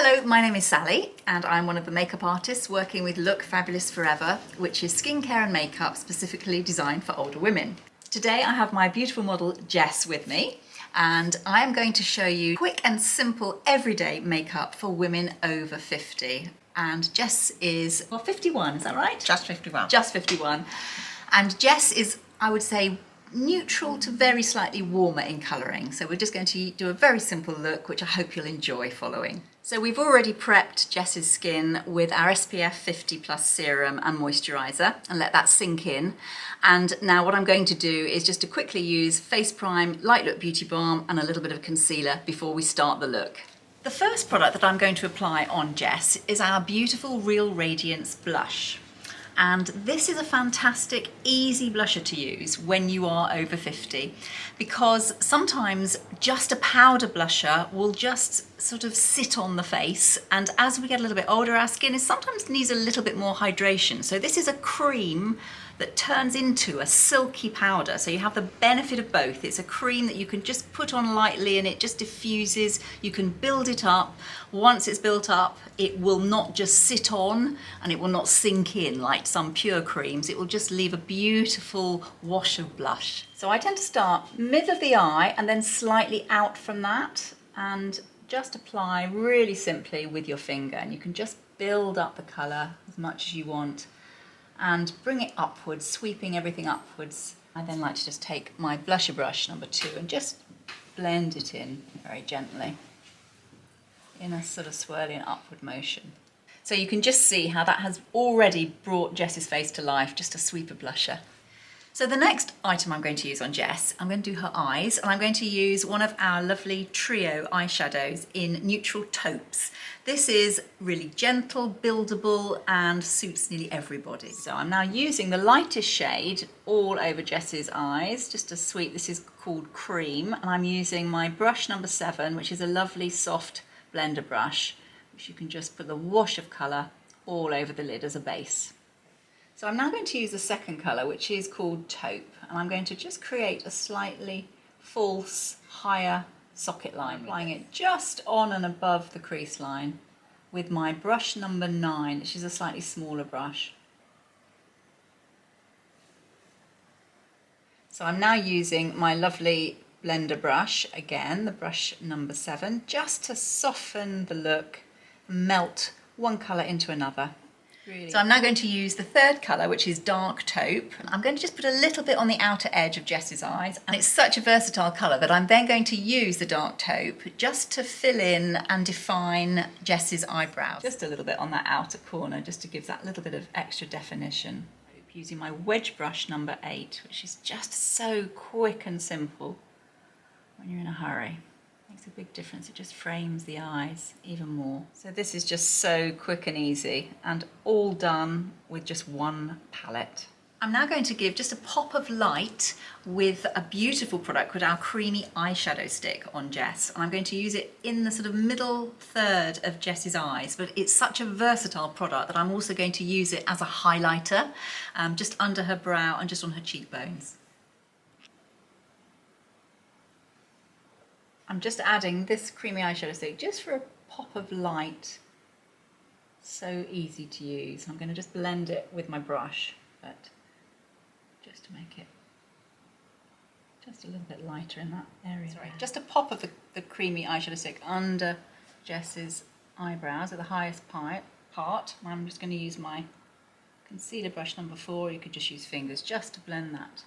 Hello, my name is Sally and I'm one of the makeup artists working with Look Fabulous Forever, which is skincare and makeup specifically designed for older women. Today I have my beautiful model Jess with me and I am going to show you quick and simple everyday makeup for women over 50. And Jess is, well, 51, is that right? Just 51. Just 51. And Jess is, I would say, neutral to very slightly warmer in colouring. So we're just going to do a very simple look, which I hope you'll enjoy following. So we've already prepped Jess's skin with our SPF 50 plus serum and moisturiser and let that sink in. And now what I'm going to do is just to quickly use Face Prime, Light Look Beauty Balm and a little bit of concealer before we start the look. The first product that I'm going to apply on Jess is our beautiful Real Radiance blush. And this is a fantastic, easy blusher to use when you are over 50, because sometimes just a powder blusher will just sort of sit on the face. And as we get a little bit older, our skin sometimes needs a little bit more hydration. So this is a cream that turns into a silky powder. So you have the benefit of both. It's a cream that you can just put on lightly and it just diffuses. You can build it up. Once it's built up, it will not just sit on and it will not sink in like some pure creams. It will just leave a beautiful wash of blush. So I tend to start middle of the eye and then slightly out from that and just apply really simply with your finger, and you can just build up the colour as much as you want and bring it upwards, sweeping everything upwards. I then like to just take my blusher brush number 2 and just blend it in very gently in a sort of swirling upward motion. So you can just see how that has already brought Jess's face to life, just a sweep of blusher. So the next item I'm going to use on Jess, I'm going to do her eyes, and I'm going to use one of our lovely trio eyeshadows in neutral taupes. This is really gentle, buildable, and suits nearly everybody. So I'm now using the lightest shade all over Jess's eyes, just a sweep. This is called Cream, and I'm using my brush number 7, which is a lovely soft blender brush, which you can just put the wash of colour all over the lid as a base. So I'm now going to use the second colour, which is called Taupe, and I'm going to just create a slightly false, higher socket line, applying it just on and above the crease line with my brush number 9, which is a slightly smaller brush. So I'm now using my lovely blender brush, again, the brush number 7, just to soften the look, melt one colour into another. Really. So I'm now going to use the third colour, which is Dark Taupe. I'm going to just put a little bit on the outer edge of Jess's eyes, and it's such a versatile colour that I'm then going to use the Dark Taupe just to fill in and define Jess's eyebrows. Just a little bit on that outer corner, just to give that little bit of extra definition. Using my wedge brush number 8, which is just so quick and simple when you're in a hurry. Makes a big difference. It just frames the eyes even more. So this is just so quick and easy and all done with just one palette. I'm now going to give just a pop of light with a beautiful product called our Creamy Eyeshadow Stick on Jess. And I'm going to use it in the sort of middle third of Jess's eyes, but it's such a versatile product that I'm also going to use it as a highlighter, just under her brow and just on her cheekbones. I'm just adding this Creamy Eyeshadow Stick just for a pop of light. So easy to use. I'm going to just blend it with my brush, but just to make it just a little bit lighter in that area. Sorry, just a pop of the Creamy Eyeshadow Stick under Jess's eyebrows at the highest part. I'm just going to use my concealer brush number 4. You could just use fingers just to blend that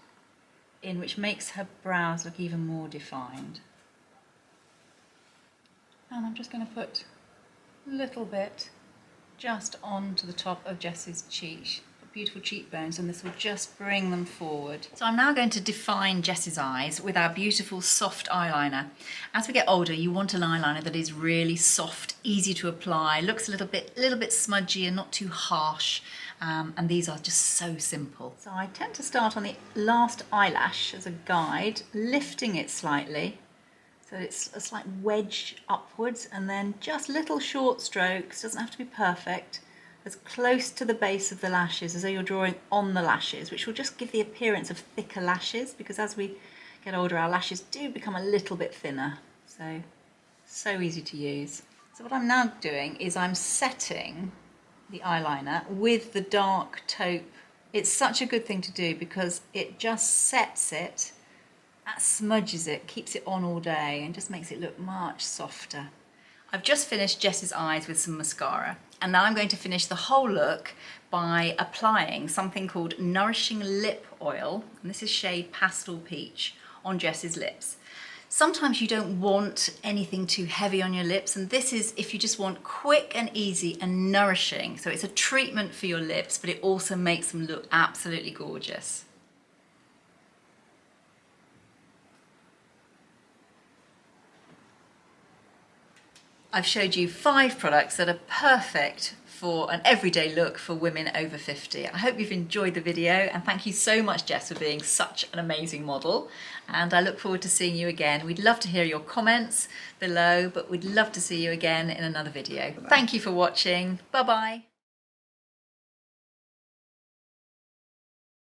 in, which makes her brows look even more defined. And I'm just going to put a little bit just onto the top of Jess's cheek, beautiful cheekbones, and this will just bring them forward. So I'm now going to define Jess's eyes with our beautiful soft eyeliner. As we get older, you want an eyeliner that is really soft, easy to apply, looks a little bit smudgy and not too harsh. And these are just so simple. So I tend to start on the last eyelash as a guide, lifting it slightly. So it's a slight wedge upwards, and then just little short strokes, doesn't have to be perfect, as close to the base of the lashes as though you're drawing on the lashes, which will just give the appearance of thicker lashes, because as we get older our lashes do become a little bit thinner. So easy to use. So what I'm now doing is I'm setting the eyeliner with the dark taupe. It's such a good thing to do because it just sets it, that smudges it, keeps it on all day and just makes it look much softer. I've just finished Jess's eyes with some mascara, and now I'm going to finish the whole look by applying something called Nourishing Lip Oil, and this is shade Pastel Peach, on Jess's lips. Sometimes you don't want anything too heavy on your lips, and this is if you just want quick and easy and nourishing. So it's a treatment for your lips, but it also makes them look absolutely gorgeous. I've showed you 5 products that are perfect for an everyday look for women over 50. I hope you've enjoyed the video, and thank you so much, Jess, for being such an amazing model. And I look forward to seeing you again. We'd love to hear your comments below, but we'd love to see you again in another video. Thank you for watching. Bye-bye.